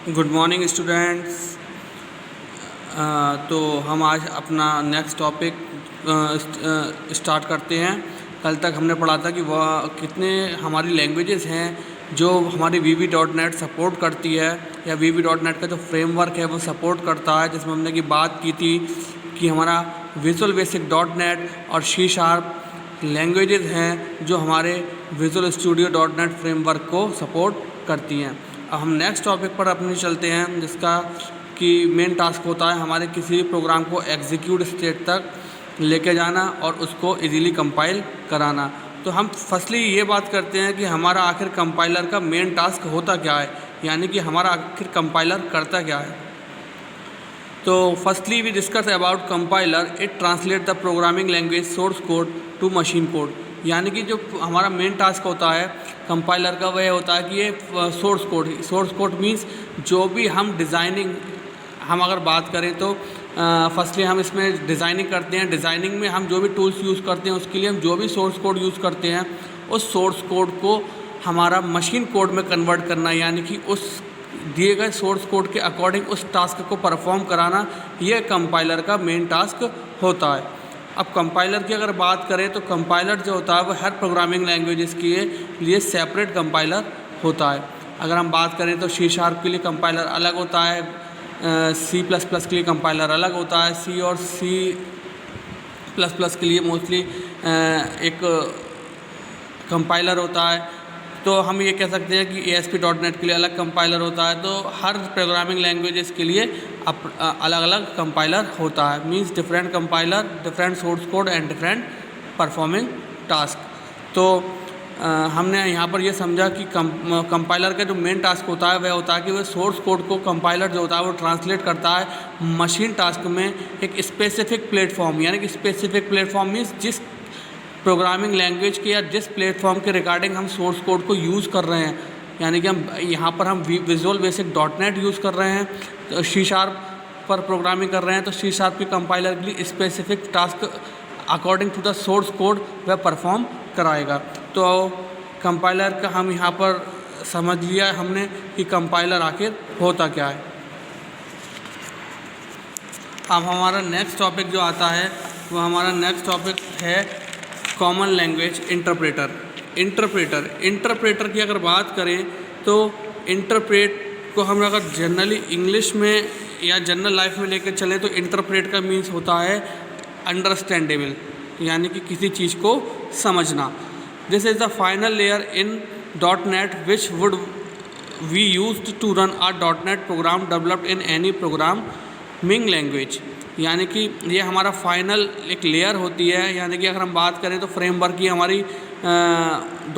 Good morning students. तो हम आज अपना नेक्स्ट टॉपिक स्टार्ट करते हैं। कल तक हमने पढ़ा था कि वह कितने हमारी लैंग्वेजेस हैं जो हमारी VB.NET सपोर्ट करती है, या VB.NET का जो फ्रेमवर्क है वो सपोर्ट करता है, जिसमें हमने की बात की थी कि हमारा विजुअल बेसिक .NET और C# लैंग्वेजेस हैं जो हमारे विजुअल स्टूडियो .NET फ्रेमवर्क को सपोर्ट करती हैं। अब हम नेक्स्ट टॉपिक पर अपने चलते हैं, जिसका कि मेन टास्क होता है हमारे किसी भी प्रोग्राम को एग्जीक्यूट स्टेट तक लेके जाना और उसको इजीली कंपाइल कराना। तो हम फर्स्टली ये बात करते हैं कि हमारा आखिर कंपाइलर का मेन टास्क होता क्या है, यानी कि हमारा आखिर कंपाइलर करता क्या है। तो firstly we discuss about compiler. It translate the programming language source code to machine code, यानी कि जो हमारा मेन टास्क होता है कंपाइलर का वह होता है कि ये सोर्स कोड मीन्स जो भी हम डिज़ाइनिंग हम अगर बात करें तो फर्स्टली हम इसमें डिज़ाइनिंग करते हैं। डिज़ाइनिंग में हम जो भी टूल्स यूज़ करते हैं उसके लिए हम जो भी सोर्स कोड यूज़ करते हैं उस सोर्स कोड को हमारा मशीन कोड में कन्वर्ट करना, यानी कि उस दिए गए सोर्स कोड के अकॉर्डिंग उस टास्क को परफॉर्म कराना, यह कंपाइलर का मेन टास्क होता है। अब कंपाइलर की अगर बात करें तो कंपाइलर जो होता है वो हर प्रोग्रामिंग लैंग्वेजेस के लिए सेपरेट कंपाइलर होता है। अगर हम बात करें तो C# के लिए कंपाइलर अलग होता है, C++ के लिए कंपाइलर अलग होता है, C और C++ के लिए मोस्टली एक कंपाइलर होता है। तो हम ये कह सकते हैं कि ASP.NET के लिए अलग कंपाइलर होता है। तो हर प्रोग्रामिंग लैंग्वेजेस के लिए अलग अलग कंपाइलर होता है, means different compiler, different source code and different performing task. तो हमने यहाँ पर ये समझा कि कंपाइलर का जो मेन टास्क होता है वह होता है कि वह सोर्स कोड को कंपाइलर जो होता है वो ट्रांसलेट करता है मशीन टास्क में एक स्पेसिफिक प्लेटफॉर्म, यानी कि स्पेसिफिक प्लेटफॉर्म मीन्स जिस प्रोग्रामिंग लैंग्वेज के या जिस प्लेटफॉर्म के रिगार्डिंग हम सोर्स कोड को यूज़ कर रहे हैं, यानी कि हम यहाँ पर हम विजुअल बेसिक .NET यूज़ कर रहे हैं, तो C# पर प्रोग्रामिंग कर रहे हैं, तो C# के कंपाइलर के लिए specific task according to the source code वह परफॉर्म कराएगा। तो कंपाइलर का हम यहाँ पर समझ लिया हमने कि कंपाइलर आखिर होता क्या है। अब हमारा नेक्स्ट टॉपिक जो आता है वो हमारा नेक्स्ट टॉपिक है कॉमन लैंग्वेज इंटरप्रेटर की अगर बात करें तो इंटरप्रेट को हम अगर जनरली इंग्लिश में या जनरल लाइफ में लेकर चलें तो इंटरप्रेट का मीन्स होता है अंडरस्टैंडेबल, यानी कि किसी चीज़ को समझना। This is the final layer in .NET which would we used to run a .NET program developed in any programming language, यानी कि ये हमारा फाइनल एक लेयर होती है। यानी कि अगर हम बात करें तो फ्रेमवर्क की हमारी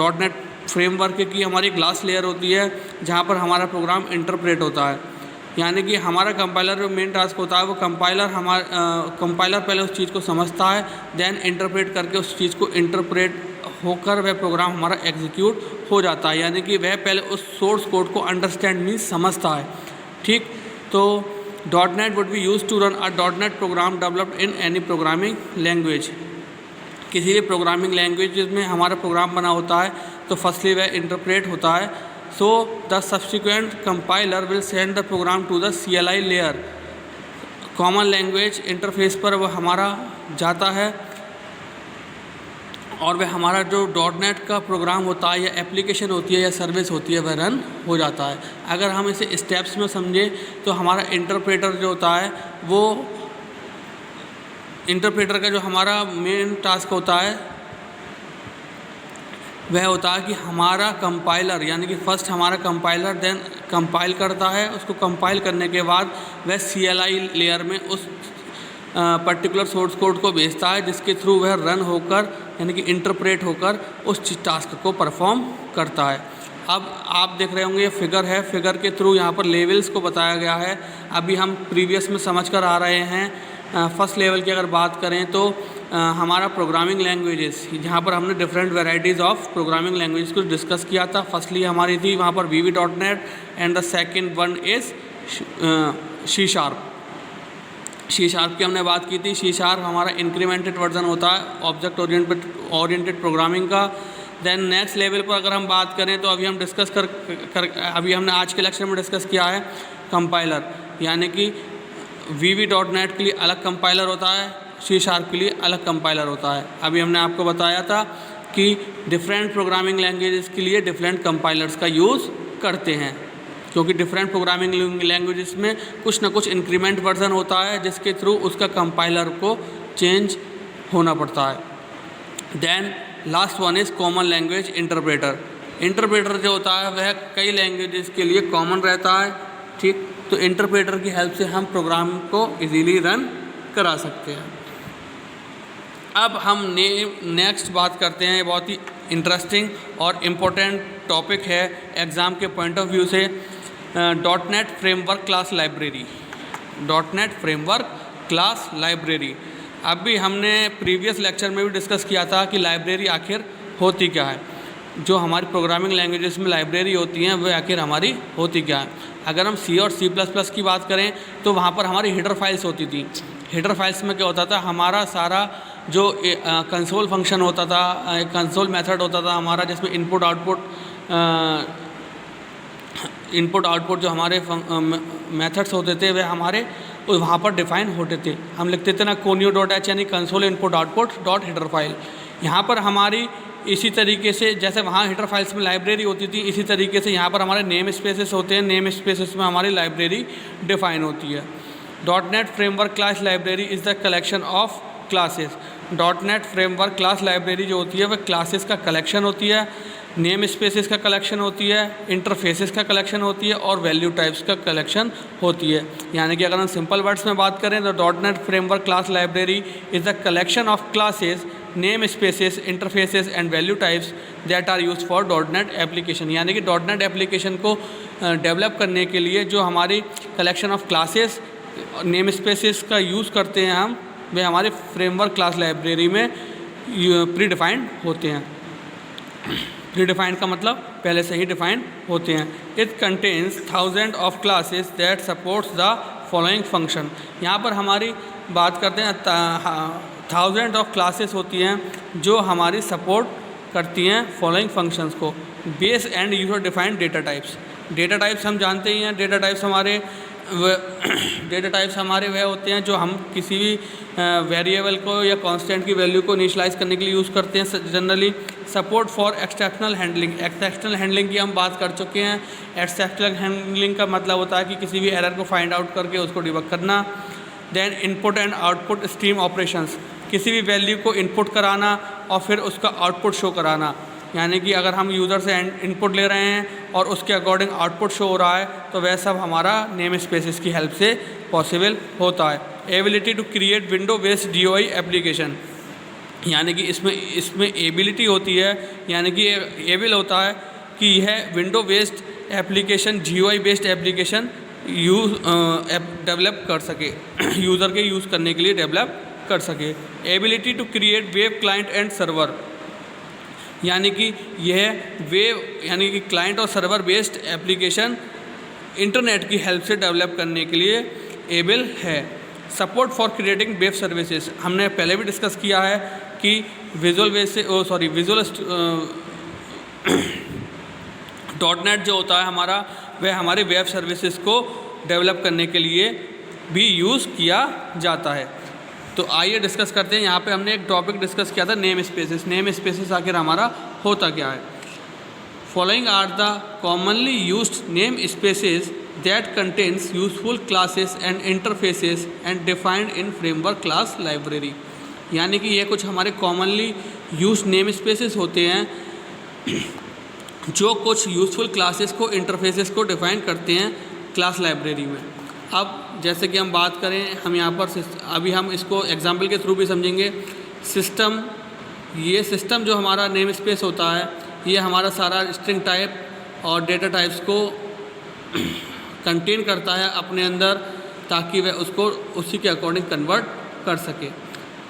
.NET फ्रेमवर्क की हमारी एक लास्ट लेयर होती है जहाँ पर हमारा प्रोग्राम इंटरप्रेट होता है। यानी कि हमारा कंपाइलर जो मेन टास्क होता है वो कंपाइलर पहले उस चीज़ को समझता है, देन इंटरप्रेट करके उस चीज़ को इंटरप्रेट होकर वह प्रोग्राम हमारा एग्जीक्यूट हो जाता है, यानी कि वह पहले उस सोर्स कोड को अंडरस्टैंड मीन्स समझता है। ठीक, तो .NET would be used to run a .NET program developed in any programming language। किसी भी प्रोग्रामिंग लैंग्वेज में हमारा प्रोग्राम बना होता है तो फर्स्टली वह इंटरप्रेट होता है। So the subsequent compiler will send the program to the CLI layer, common language interface पर वह हमारा जाता है और वह हमारा जो .NET का प्रोग्राम होता है या एप्लीकेशन होती है या सर्विस होती है वह रन हो जाता है। अगर हम इसे स्टेप्स में समझें तो हमारा इंटरप्रेटर जो होता है वो इंटरप्रेटर का जो हमारा मेन टास्क होता है वह होता है कि हमारा कंपाइलर, यानी कि फर्स्ट हमारा कंपाइलर देन कंपाइल करता है, उसको कंपाइल करने के बाद वह CLI लेयर में उस पर्टिकुलर सोर्स कोड को भेजता है जिसके थ्रू वह रन होकर यानी कि इंटरप्रेट होकर उस टास्क को परफॉर्म करता है। अब आप देख रहे होंगे ये फिगर है, फिगर के थ्रू यहाँ पर लेवल्स को बताया गया है। अभी हम प्रीवियस में समझ कर आ रहे हैं। फर्स्ट लेवल की अगर बात करें तो हमारा प्रोग्रामिंग लैंग्वेजेस, जहाँ पर हमने different varieties of programming language को डिस्कस किया था। फर्स्टली हमारी थी वहाँ पर VB.NET and the second one is C# की हमने बात की थी। C# हमारा इंक्रीमेंटेड वर्जन होता है ऑब्जेक्ट ओरिएंटेड प्रोग्रामिंग का। देन नेक्स्ट लेवल पर अगर हम बात करें तो अभी हम डिस्कस अभी हमने आज के लेक्चर में डिस्कस किया है कंपाइलर, यानी कि VB.NET के लिए अलग कंपाइलर होता है, C# के लिए अलग कंपाइलर होता है। अभी हमने आपको बताया था कि डिफरेंट प्रोग्रामिंग लैंग्वेजेस के लिए डिफरेंट कंपाइलर्स का यूज़ करते हैं, क्योंकि डिफरेंट प्रोग्रामिंग लैंग्वेजेस में कुछ ना कुछ इंक्रीमेंट वर्जन होता है जिसके थ्रू उसका कंपाइलर को चेंज होना पड़ता है। Then last one is common language interpreter. Interpreter जो होता है वह कई लैंग्वेजेस के लिए कॉमन रहता है, ठीक। तो इंटरप्रेटर की हेल्प से हम प्रोग्राम को इजीली रन करा सकते हैं। अब हम नेक्स्ट बात करते हैं, बहुत ही इंटरेस्टिंग और इम्पोर्टेंट टॉपिक है एग्ज़ाम के पॉइंट ऑफ व्यू से, .NET framework class library. .NET framework class library. अभी हमने प्रीवियस लेक्चर में भी डिस्कस किया था कि लाइब्रेरी आखिर होती क्या है। जो हमारी प्रोग्रामिंग लैंग्वेजेस में लाइब्रेरी होती हैं वह आखिर हमारी होती क्या है। अगर हम C और C++ की बात करें तो वहाँ पर हमारी हेडर फाइल्स होती थी। हेडर फाइल्स में क्या होता था, हमारा सारा जो कंसोल फंक्शन होता था, कंसोल मेथड होता था हमारा, जिसमें इनपुट आउटपुट जो हमारे मेथड्स होते थे वह हमारे वहाँ पर डिफ़ाइन होते थे। हम लिखते थे ना conio.h यानी console input output dot header file. यहाँ पर हमारी इसी तरीके से जैसे वहाँ हेडर फाइल्स में लाइब्रेरी होती थी, इसी तरीके से यहाँ पर हमारे नेम स्पेसेस होते हैं। नेम स्पेसेस में हमारी लाइब्रेरी डिफ़ाइन होती है। .NET framework class library is the collection of classes. .NET framework class library जो होती है वह क्लासेस का कलेक्शन होती है, नेम स्पेसेस का कलेक्शन होती है, इंटरफेसेस का कलेक्शन होती है और वैल्यू टाइप्स का कलेक्शन होती है। यानी कि अगर हम सिंपल वर्ड्स में बात करें तो .NET framework class library is the collection of classes, name spaces, interfaces and value types that are use for .NET application. यानी कि .NET एप्लीकेशन को डेवलप करने के लिए जो हमारी collection of classes, name spaces का यूज़ करते हैं हम, वे हमारे फ्रेमवर्क क्लास लाइब्रेरी में प्री डिफाइंड होते हैं। प्री डिफाइंड का मतलब पहले से ही डिफाइंड होते हैं। It contains thousand of classes that supports the following function. यहाँ पर हमारी बात करते हैं थाउजेंड ऑफ क्लासेस होती हैं जो हमारी सपोर्ट करती हैं फॉलोइंग फंक्शंस को। Base and user defined data types. Data types हम जानते ही हैं, डेटा टाइप्स हमारे वह होते हैं जो हम किसी भी वेरिएबल को या कांस्टेंट की वैल्यू को इनिशियलाइज करने के लिए यूज़ करते हैं generally. Support for exceptional handling. Exceptional handling की हम बात कर चुके हैं। एक्सेप्शनल हैंडलिंग का मतलब होता है कि किसी भी एरर को फाइंड आउट करके उसको डिबग करना। Then input and output stream operations. किसी भी वैल्यू को इनपुट कराना और फिर उसका आउटपुट शो कराना। यानी कि अगर हम यूज़र से इनपुट ले रहे हैं और उसके अकॉर्डिंग आउटपुट शो हो रहा है तो वह सब हमारा नेम स्पेसेस की हेल्प से पॉसिबल होता है। Ability to create window based GUI application. यानी कि इसमें एबिलिटी होती है, यानी कि एबल होता है कि यह window based application, GUI based application develop कर सके, यूज़र के यूज़ करने के लिए डेवलप कर सके। Ability to create web client and server. यानी कि यह वेब यानी कि क्लाइंट और सर्वर बेस्ड एप्लीकेशन इंटरनेट की हेल्प से डेवलप करने के लिए एबल है। Support for creating web services. हमने पहले भी डिस्कस किया है कि .NET जो होता है हमारा वह हमारे वेब सर्विसेज को डेवलप करने के लिए भी यूज़ किया जाता है। तो आइए डिस्कस करते हैं। यहाँ पे हमने एक टॉपिक डिस्कस किया था नेम स्पेसेस। नेम स्पेसेस आखिर हमारा होता क्या है। Following are the commonly used name spaces that contains useful classes and interfaces and defined in framework class library. यानी कि ये कुछ हमारे कॉमनली यूज्ड नेम स्पेसेस होते हैं जो कुछ यूजफुल क्लासेस को, इंटरफेसेस को डिफाइन करते हैं क्लास लाइब्रेरी में। अब जैसे कि हम बात करें, हम यहाँ पर अभी हम इसको एग्जाम्पल के थ्रू भी समझेंगे। सिस्टम, ये सिस्टम जो हमारा नेम स्पेस होता है ये हमारा सारा स्ट्रिंग टाइप और डेटा टाइप्स को कंटेन करता है अपने अंदर, ताकि वह उसको उसी के अकॉर्डिंग कन्वर्ट कर सके।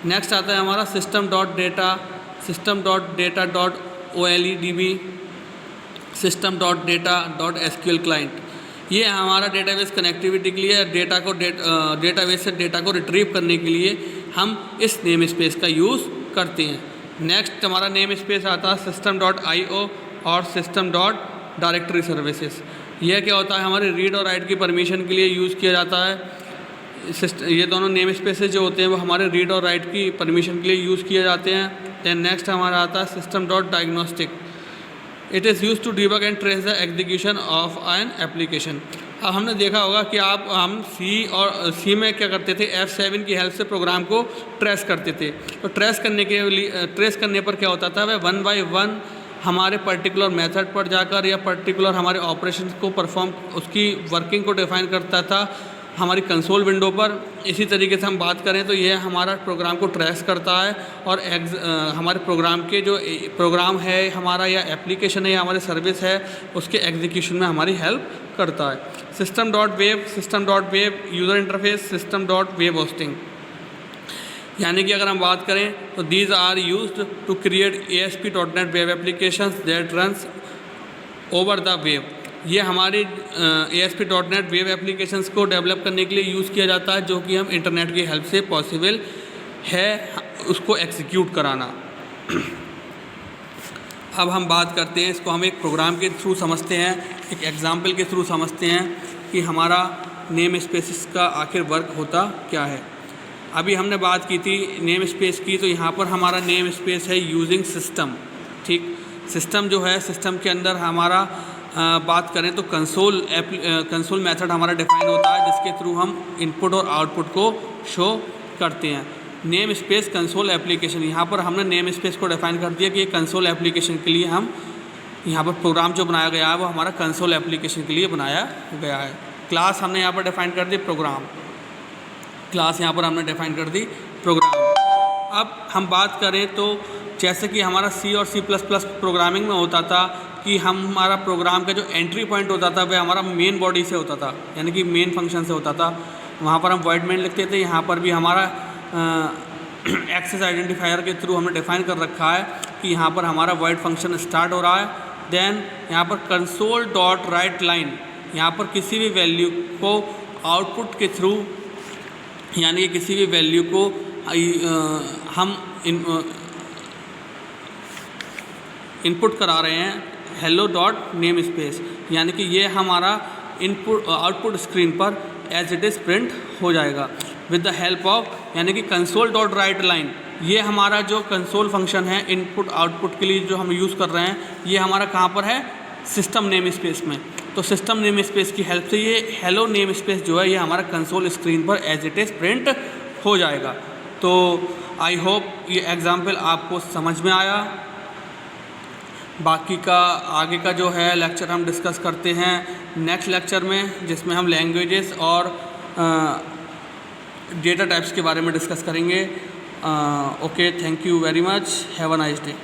नेक्स्ट आता है हमारा system dot data dot OLEDB, system dot data dot SQL client. ये हमारा डेटाबेस कनेक्टिविटी के लिए, डेटाबेस से डेटा को रिट्रीव करने के लिए हम इस नेम स्पेस का यूज़ करते हैं। नेक्स्ट हमारा नेम स्पेस आता है सिस्टम डॉट IO और सिस्टम डॉट डायरेक्टरी सर्विसेज। यह क्या होता है, हमारे रीड और राइट की परमिशन के लिए यूज़ किया जाता है। ये दोनों नेम स्पेसेस जो होते हैं वो हमारे रीड और राइट की परमिशन के लिए यूज़ किए जाते हैं। देन नेक्स्ट हमारा आता है system dot diagnostic. It is use to debug and trace the execution of an application. अब हमने देखा होगा कि हम सी में क्या करते थे, F7 की हेल्प से प्रोग्राम को ट्रेस करते थे। तो ट्रेस करने पर क्या होता था, वह 1 बाय 1 हमारे पर्टिकुलर मेथड पर जाकर या पर्टिकुलर हमारे ऑपरेशन को परफॉर्म, उसकी वर्किंग को डिफाइन करता था हमारी कंसोल विंडो पर। इसी तरीके से हम बात करें तो यह हमारा प्रोग्राम को ट्रेस करता है और हमारे प्रोग्राम के जो प्रोग्राम है हमारा या एप्लीकेशन है या हमारी सर्विस है उसके एग्जीक्यूशन में हमारी हेल्प करता है। System dot web user interface, system dot web hosting. यानी कि अगर हम बात करें तो these are used to create ASP.NET web applications that runs over the web. ये हमारे ASP.NET वेब एप्लीकेशंस को डेवलप करने के लिए यूज़ किया जाता है, जो कि हम इंटरनेट की हेल्प से पॉसिबल है उसको एग्जीक्यूट कराना। अब हम बात करते हैं, इसको हम एक प्रोग्राम के थ्रू समझते हैं, एक एग्जाम्पल के थ्रू समझते हैं कि हमारा नेम स्पेसिस का आखिर वर्क होता क्या है। अभी हमने बात की थी नेम स्पेस की, तो यहाँ पर हमारा नेम स्पेस है यूजिंग सिस्टम। ठीक, सिस्टम जो है, सिस्टम के अंदर हमारा बात करें तो कंसोल मेथड हमारा डिफाइन होता है, जिसके थ्रू हम इनपुट और आउटपुट को शो करते हैं। नेम स्पेस कंसोल एप्लीकेशन, यहाँ पर हमने नेम स्पेस को डिफाइन कर दिया कि ये कंसोल एप्लीकेशन के लिए हम यहाँ पर प्रोग्राम जो बनाया गया है वो हमारा कंसोल एप्लीकेशन के लिए बनाया गया है। क्लास हमने यहाँ पर डिफाइन कर दी प्रोग्राम, क्लास यहाँ पर हमने डिफाइन कर दी प्रोग्राम। अब हम बात करें तो जैसे कि हमारा C और C++ प्रोग्रामिंग में होता था कि हमारा प्रोग्राम का जो एंट्री पॉइंट होता था वह हमारा मेन बॉडी से होता था, यानी कि मेन फंक्शन से होता था। वहाँ पर हम वॉइड मेन लिखते थे। यहाँ पर भी हमारा एक्सेस आइडेंटिफायर के थ्रू हमने डिफाइन कर रखा है कि यहाँ पर हमारा वॉइड फंक्शन स्टार्ट हो रहा है। देन यहाँ पर कंसोल डॉट राइट लाइन, यहाँ पर किसी भी वैल्यू को आउटपुट के थ्रू, यानी कि किसी भी वैल्यू को हम इनपुट करा रहे हैं हेलो डॉट नेम स्पेस, यानी कि ये हमारा इनपुट आउटपुट स्क्रीन पर एज इट इज़ प्रिंट हो जाएगा विद द हेल्प ऑफ, यानी कि कंसोल डॉट राइट लाइन। ये हमारा जो कंसोल फंक्शन है इनपुट आउटपुट के लिए जो हम यूज़ कर रहे हैं, ये हमारा कहाँ पर है, सिस्टम नेम स्पेस में। तो सिस्टम नेम स्पेस की हेल्प से ये हेलो नेम स्पेस जो है ये हमारा कंसोल स्क्रीन पर एज इट इज़ प्रिंट हो जाएगा। तो आई होप ये एग्जाम्पल आपको समझ में आया। बाकी का आगे का जो है लेक्चर हम डिस्कस करते हैं नेक्स्ट लेक्चर में, जिसमें हम लैंग्वेजेस और डेटा टाइप्स के बारे में डिस्कस करेंगे। Okay, thank you very much, have a nice day.